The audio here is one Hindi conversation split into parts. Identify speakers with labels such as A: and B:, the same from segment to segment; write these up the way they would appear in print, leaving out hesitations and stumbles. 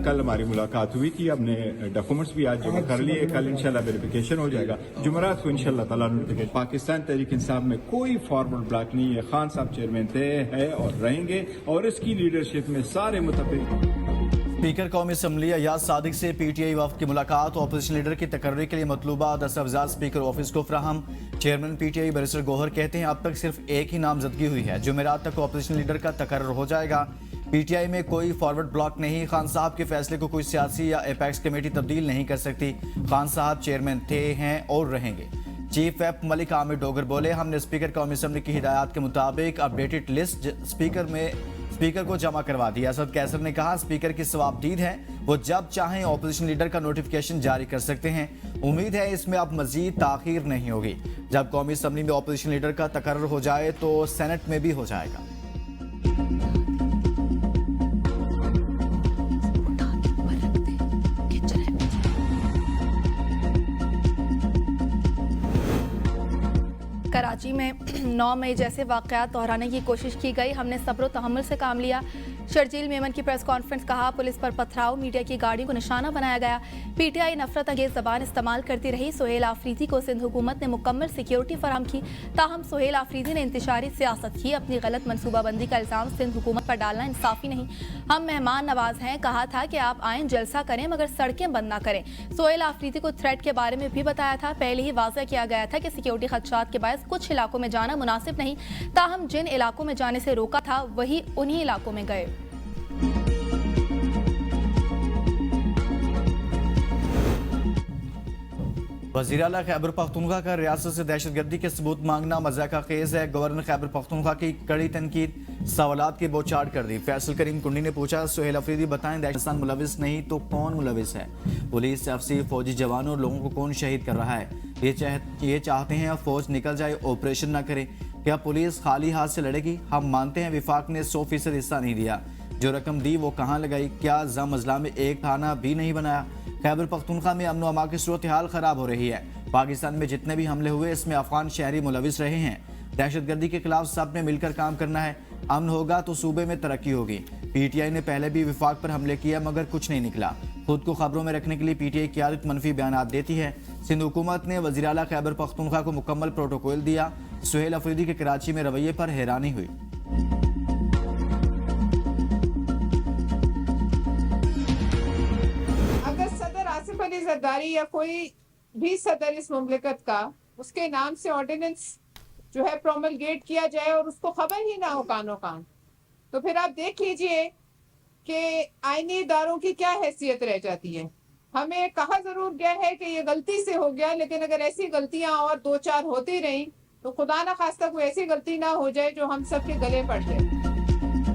A: कल हमारी मुलाकात हुई थी, हमने डॉक्यूमेंट्स भी आज जमा कर लिए, कल इंशाल्लाह वेरिफिकेशन हो जाएगा, जुमेरात को इंशाल्लाह ताला नोटिफिकेशन। पाकिस्तान तहरीक इंसाफ में कोई फॉरवर्ड ब्लॉक नहीं है, खान साहब चेयरमैन थे, है और रहेंगे, और इसकी लीडरशिप में सारे मुतफिक।
B: स्पीकर कौमी असम्बली अयाज सादिक से पीटीआई वफ्द की मुलाकात, अपोजिशन लीडर की तकर्री के लिए मतलूबा दस्तावेज़ात स्पीकर ऑफिस को फराहम। चेयरमैन पीटीआई बैरिस्टर गौहर कहते हैं अब तक सिर्फ एक ही नामजदगी हुई है, जुमेरात तक अपोजिशन लीडर का तकर्रर हो जाएगा। पीटीआई में कोई फॉरवर्ड ब्लॉक नहीं, खान साहब के फैसले को कोई सियासी या एपेक्स कमेटी तब्दील नहीं कर सकती। खान साहब चेयरमैन थे, हैं और रहेंगे। चीफ व्हिप मलिक आमिर डोगर बोले, हमने स्पीकर कौमी असम्बली की हिदायत के मुताबिक अपडेटेड लिस्ट स्पीकर को जमा करवा दी। असद कैसर ने कहा स्पीकर की सवाबदीद है, वो जब चाहें ऑपोजिशन लीडर का नोटिफिकेशन जारी कर सकते हैं। उम्मीद है इसमें अब मजीद ताखीर नहीं होगी। जब कौमी असम्बली में ऑपोजिशन लीडर का तकर्रर हो जाए तो सेनेट में भी हो जाएगा।
C: कराची में 9 मई जैसे वाक़यात दोहराने की कोशिश की गई, हमने सब्र तहम्मुल से काम लिया। शर्जील मेमन की प्रेस कॉन्फ्रेंस, कहा पुलिस पर पथराव, मीडिया की गाड़ी को निशाना बनाया गया। पीटीआई नफरत अंगेज जबान इस्तेमाल करती रही। सुहेल आफरीदी को सिंध हुकूमत ने मुकम्मल सिक्योरिटी फराम की, ताहम सुहेल आफरीदी ने इंतशारी सियासत की। अपनी गलत मनसूबाबंदी का इल्ज़ाम सिंध हुकूमत पर डालना इंसाफी नहीं। हम मेहमान नवाज हैं, कहा था कि आप आएँ जलसा करें मगर सड़कें बंद ना करें। सुहेल आफरीदी को थ्रेट के बारे में भी बताया था। पहले ही वाज़ह किया गया था कि सिक्योरिटी खदशात के बायस कुछ इलाकों में जाना मुनासिब नहीं, ताहम जिन इलाकों में जाने से रोका था वही उन्हीं इलाकों में गए।
B: वज़ीर आला खैबर पख्तूनख्वा का रियासत से दहशतगर्दी के सबूत मांगना मज़ाक़ खेज़ है। गवर्नर खैबर पख्तूनख्वा की कड़ी तनकीद, सवालात की बौछार कर दी। फैसल करीम कुंडी ने पूछा सुहेल अफरीदी बताएं दहशत मुलविस नहीं तो कौन मुलविस है? पुलिस, अफसर, फौजी जवानों और लोगों को कौन शहीद कर रहा है? ये चाहते हैं फौज निकल जाए, ऑपरेशन ना करे। क्या पुलिस खाली हाथ से लड़ेगी? हम मानते हैं विफाक ने 100% हिस्सा नहीं दिया, जो रकम दी वो कहाँ लगाई? क्या जम अजला में एक थाना भी नहीं बनाया? खैबर पख्तूनख्वा में अमन व अमान की सूरत हाल खराब हो रही है। पाकिस्तान में जितने भी हमले हुए इसमें अफगान शहरी मुलविस रहे हैं। दहशतगर्दी के खिलाफ सब ने मिलकर काम करना है। अमन होगा तो सूबे में तरक्की होगी। पीटीआई ने पहले भी विफाक पर हमले किया मगर कुछ नहीं निकला। खुद को खबरों में रखने के लिए पीटीआई क़यादत मनफी बयान देती है। सिंध हुकूमत ने वज़ीर आला खैबर पख्तूनख्वा को मुकम्मल प्रोटोकॉल दिया। सुहेल अफरीदी के कराची में रवैये पर हैरानी हुई।
D: आसिफ अली जरदारी या कोई भी सदर इस मुमलिकत का उसके नाम से ऑर्डिनेंस जो है प्रोमलगेट किया जाए और उसको खबर ही ना हो कानो कान, तो फिर आप देख लीजिए कि आईनी इदारों की क्या हैसियत रह जाती है। हमें कहा जरूर गया है कि ये गलती से हो गया, लेकिन अगर ऐसी गलतियां और 2-4 होती रही तो खुदा ना खास्ता कोई ऐसी गलती ना हो जाए जो हम सब के गले पड़ जाए।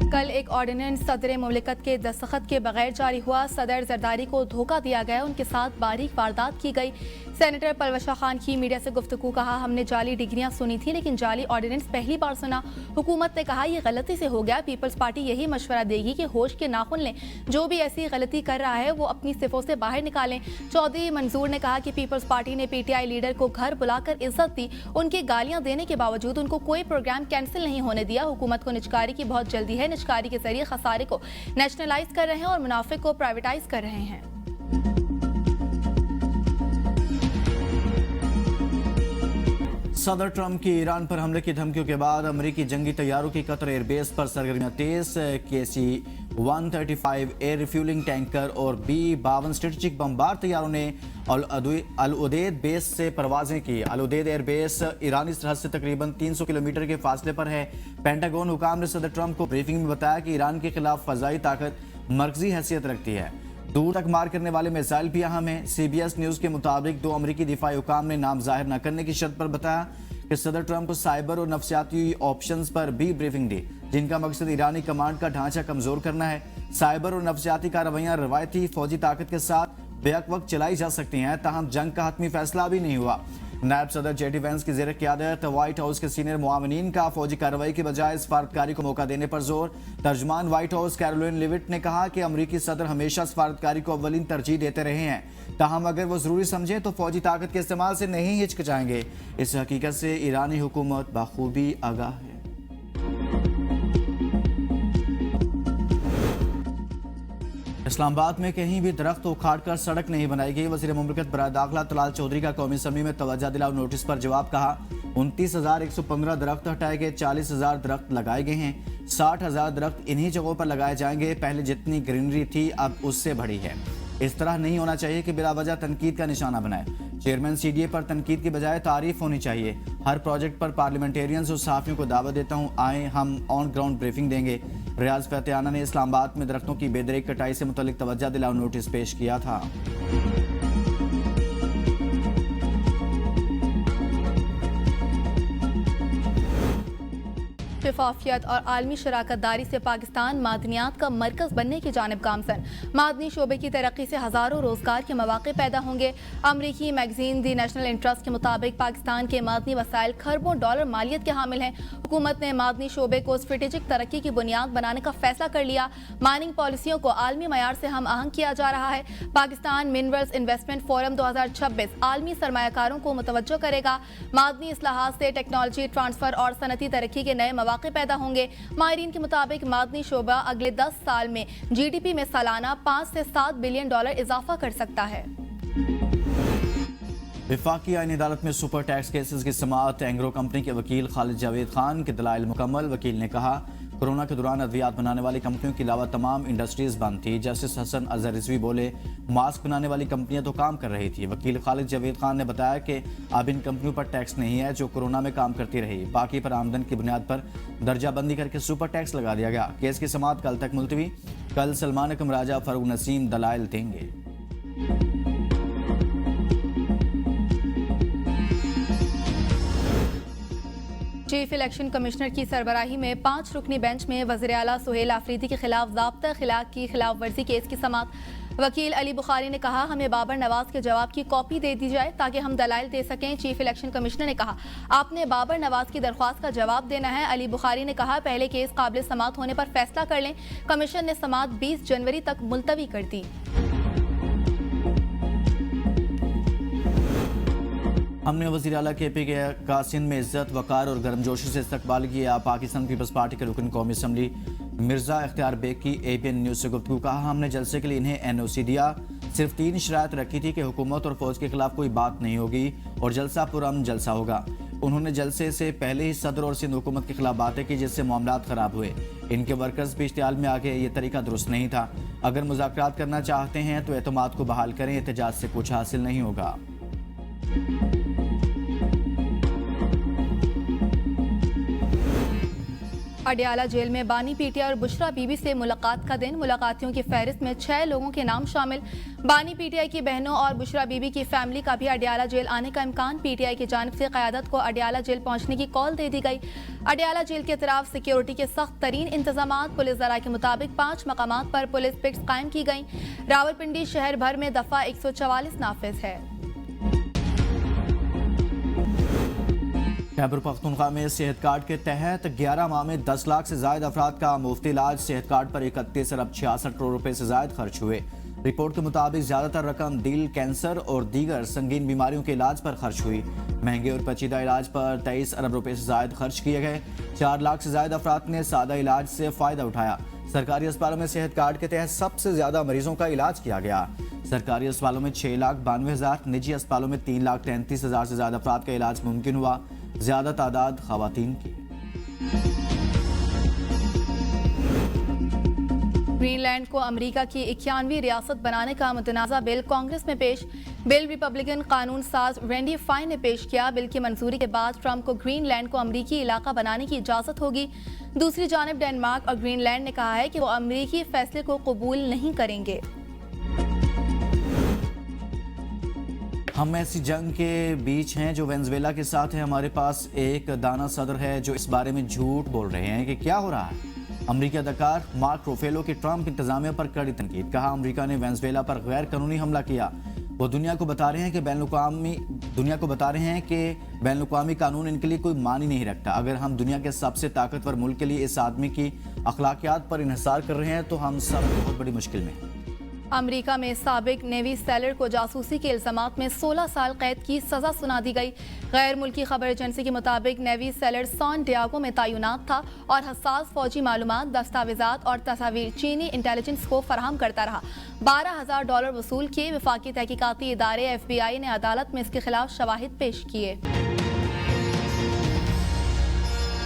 C: कल एक ऑर्डिनेंस सदर मुमलिकत के दस्तखत के बगैर जारी हुआ। सदर जरदारी को धोखा दिया गया, उनके साथ बारीक वारदात की गई। सेनेटर परवशा खान की मीडिया से गुफ्तगू, कहा हमने जाली डिग्रियां सुनी थी लेकिन जाली ऑर्डिनेंस पहली बार सुना। हुकूमत ने कहा यह गलती से हो गया। पीपल्स पार्टी यही मशवरा देगी कि होश के नाखुन लें, जो भी ऐसी गलती कर रहा है वो अपनी सिफों से बाहर निकालें। चौधरी मंजूर ने कहा कि पीपल्स पार्टी ने पीटीआई लीडर को घर बुलाकर इज्जत दी, उनकी गालियां देने के बावजूद उनको कोई प्रोग्राम कैंसिल नहीं होने दिया। हुकूमत को निजकारी की बहुत जल्दी है, निजकारी के जरिए खसारे को नेशनलाइज कर रहे हैं और मुनाफे को प्राइवेटाइज कर रहे हैं।
B: सदर ट्रंप की ईरान पर हमले की धमकियों के बाद अमेरिकी जंगी तैयारों की कतर एयरबेस पर सरगर्मियां तेज। KC-135 एयर रिफ्यूलिंग टैंकर और B-52 स्ट्रेटेजिक बमबार तैयारों ने अल उदेद बेस से परवाजें की। अल उदेद एयरबेस ईरानी सरहद से तकरीबन 300 किलोमीटर के फासले पर है। पेंटागन हुकाम ने सदर ट्रंप को ब्रीफिंग में बताया कि ईरान के खिलाफ फजाई ताकत मरकजी हैसियत रखती है। दूर तक मार करने वाले मिसाइल भी अहम हैं। CBS न्यूज़ के मुताबिक 2 अमरीकी दिफाई हुकाम ने नाम जाहिर न करने की शर्त पर बताया कि सदर ट्रंप को साइबर और नफ्सियाती ऑप्शंस पर भी ब्रीफिंग दी, जिनका मकसद ईरानी कमांड का ढांचा कमजोर करना है। साइबर और नफ्सियाती कार्रवाइयां रवायती फौजी ताकत के साथ बेक वक्त चलाई जा सकती हैं, ताहम जंग का हतमी फैसला भी नहीं हुआ। नायब सदर JD वैंस की ज़ेर क़यादत व्हाइट हाउस के सीनियर मुआवनीन का फौजी कार्रवाई के बजाय सफारतकारी को मौका देने पर जोर। तर्जमान व्हाइट हाउस कैरोलिन लिविट ने कहा कि अमरीकी सदर हमेशा सफारतकारी को अव्वलीन तरजीह देते रहे हैं, ताहम अगर वो ज़रूरी समझें तो फौजी ताकत के इस्तेमाल से नहीं हिचकिचाएंगे। इस हकीकत से ईरानी हुकूमत बखूबी आगाह है। इस्लामाबाद में कहीं भी दरख्त उखाड़ कर सड़क नहीं बनाई गई। वज़ीर मुमलिकत बराए दाखिला तलाल चौधरी का कौमी असम्बली में तवज्जो दिलाओ नोटिस पर जवाब। कहा 29,115 दरख्त हटाए गए, 40,000 दरख्त लगाए गए हैं, 60,000 दरख्त इन्हीं जगहों पर लगाए जाएंगे। पहले जितनी ग्रीनरी थी अब उससे बढ़ी है। इस तरह नहीं होना चाहिए कि बिला वजह तनकीद का निशाना बनाए। चेयरमैन CDA पर तनकीद की बजाय तारीफ होनी चाहिए। हर प्रोजेक्ट पर पार्लियामेंटेरियंस और सहाफ़ियों को दावत देता हूँ, आए हम ऑन ग्राउंड ब्रीफिंग देंगे। रियाज फतेहाना ने इस्लामाबाद में दरख्तों की बेदरीक कटाई से मुतल्लिक तवज्जो दिलाओ नोटिस पेश किया था।
C: शफाफियत और आलमी शराकतदारी से पाकिस्तान मादनियात का मरकज बनने की जानिब गामजन। मादनी शोबे की तरक्की से हज़ारों रोजगार के मौके पैदा होंगे। अमरीकी मैगजीन दी नेशनल इंटरेस्ट के मुताबिक पाकिस्तान के मादनी वसाइल खरबों डॉलर मालियत के हामिल हैं। हुकूमत ने मादनी शोबे को स्ट्रेटेजिक तरक्की की बुनियाद बनाने का फैसला कर लिया। माइनिंग पॉलिसियों को आलमी मयार से हम आहंग किया जा रहा है। पाकिस्तान मिनरल्स इन्वेस्टमेंट फोरम 2026 आलमी सरमायाकारों को मुतवज्जो करेगा। मादनी इस्लाहात से टेक्नोलॉजी ट्रांसफर और सनती तरक्की के नए मौके पैदा होंगे। माहिरीन के मुताबिक मादनी शोबा अगले 10 साल में GDP में सालाना 5 से 7 बिलियन डॉलर इजाफा कर सकता है।
B: वफाकी आईनी अदालत में सुपर टैक्स केसेस की समाअत। एंग्रो कंपनी के वकील खालिद जावेद खान के दलाइल मुकम्मल। वकील ने कहा कोरोना के दौरान अद्वियात बनाने वाली कंपनियों के अलावा तमाम इंडस्ट्रीज बंद थी। जस्टिस हसन अजहर रिजवी बोले मास्क बनाने वाली कंपनियां तो काम कर रही थी। वकील खालिद जावेद खान ने बताया कि अब इन कंपनियों पर टैक्स नहीं है जो कोरोना में काम करती रही। बाकी पर आमदन की बुनियाद पर दर्जाबंदी करके सुपर टैक्स लगा दिया गया। केस की समाअत कल तक मुलतवी। कल सलमान अकरम राजा फरूक नसीम दलाइल देंगे।
C: चीफ इलेक्शन कमिश्नर की सरबराही में 5 रुकनी बेंच में वज़ीर आला सुहेल आफरीदी के खिलाफ ज़ाब्ता खिलाफ की खिलाफ वर्जी केस की समाअत। वकील अली बुखारी ने कहा हमें बाबर नवाज के जवाब की कॉपी दे दी जाए ताकि हम दलाइल दे सकें। चीफ इलेक्शन कमिश्नर ने कहा आपने बाबर नवाज की दरख्वास्त का जवाब देना है। अली बुखारी ने कहा पहले केस काबिल समाअत होने पर फैसला कर लें। कमीशन ने समाअत 20 जनवरी तक मुलतवी कर दी।
B: हमने वज़ीर आला KP का सिंध में इज्जत वकार और गर्मजोशी से इस्तकबाल किया। पाकिस्तान पीपल्स पार्टी के रुकन कौमी असम्बली मिर्जा इख्तियार बेग की APN न्यूज़ से गुफ्तगू। कहा हमने जलसे के लिए इन्हें NOC दिया। सिर्फ 3 शराइत रखी थी कि हुकूमत और फौज के खिलाफ कोई बात नहीं होगी और जलसा पुरअमन जलसा होगा। उन्होंने जलसे से पहले ही सदर और सिंध हुकूमत के खिलाफ बातें की जिससे मामलात खराब हुए। इनके वर्कर्स भी इश्तियाल में आगे ये तरीका दुरुस्त नहीं था। अगर मुज़ाकरात करना चाहते हैं तो एतमाद को बहाल करें। एहतजाज से कुछ हासिल नहीं होगा।
C: अडियाला जेल में बानी पीटीआई और बुशरा बीबी से मुलाकात का दिन। मुलाकातियों की फहरिस्त में 6 लोगों के नाम शामिल। बानी पीटीआई की बहनों और बुशरा बीबी की फैमिली का भी अडियाला जेल आने का इम्कान। पीटीआई की जानिब से क़यादत को अडियाला जेल पहुंचने की कॉल दे दी गई। अडियाला जेल के अतराफ सिक्योरिटी के सख्त तरीन इंतजाम। पुलिस ज़रा के मुताबिक 5 मकामात पर पुलिस पिक्स कायम की गई। रावलपिंडी शहर भर में दफ़ा 144 नाफिज है।
B: खैबर पख्तूनख्वा में सेहत कार्ड के तहत 11 माह में 10 लाख से ज्यादा अफराद का मुफ्त इलाज। सेहत कार्ड पर 31 अरब 66 करोड़ रुपए से ज्यादा खर्च हुए। रिपोर्ट के मुताबिक ज्यादातर रकम दिल, कैंसर और दीगर संगीन बीमारियों के इलाज पर खर्च हुई। महंगे और पेचीदा इलाज पर 23 अरब रुपए से ज्यादा खर्च किए गए। 4 लाख से ज्यादा अफराद ने सादा इलाज से फायदा उठाया। सरकारी अस्पतालों में सेहत कार्ड के तहत सबसे ज्यादा मरीजों का इलाज किया गया। सरकारी अस्पतालों में 6,92,000, निजी अस्पतालों में 3,33,000 से ज्यादा अफराद का इलाज मुमकिन हुआ। ज्यादा तादाद खवातीन की।
C: ग्रीनलैंड को अमेरिका की 91वीं रियासत बनाने का मुतनाज़ा बिल कांग्रेस में पेश। बिल रिपब्लिकन कानून साज रैंडी फाइन ने पेश किया। बिल की मंजूरी के बाद ट्रंप को ग्रीनलैंड को अमेरिकी इलाका बनाने की इजाजत होगी। दूसरी जानिब डेनमार्क और ग्रीनलैंड ने कहा है कि वो अमेरिकी फैसले को कबूल नहीं करेंगे।
B: हम ऐसी जंग के बीच हैं जो वेनेजुएला के साथ है। हमारे पास एक दाना सदर है जो इस बारे में झूठ बोल रहे हैं कि क्या हो रहा है। अमेरिकी अदाकार मार्क रूफेलो की ट्रंप इंतजामिया पर कड़ी तनकीद। कहा अमेरिका ने वेनेजुएला पर गैर कानूनी हमला किया। वो दुनिया को बता रहे हैं कि बैनुल-अक़वामी कानून इनके लिए कोई मानी नहीं रखता। अगर हम दुनिया के सबसे ताकतवर मुल्क के लिए इस आदमी की अखलाकियात पर इन्हिसार कर रहे हैं तो हम सब बहुत बड़ी मुश्किल में हैं।
C: अमेरिका में साबिक नेवी सैलर को जासूसी के इल्जामात में 16 साल कैद की सजा सुना दी गई। गैर मुल्की खबर एजेंसी के मुताबिक नेवी सैलर सैन डिएगो में तैनात था और हसास फौजी मालूमात, दस्तावेजात और तस्वीर चीनी इंटेलिजेंस को फराहम करता रहा। $12,000 वसूल किए। वफाकी तहकीकाती इदारे FBI ने अदालत में इसके खिलाफ शवाहिद पेश किए।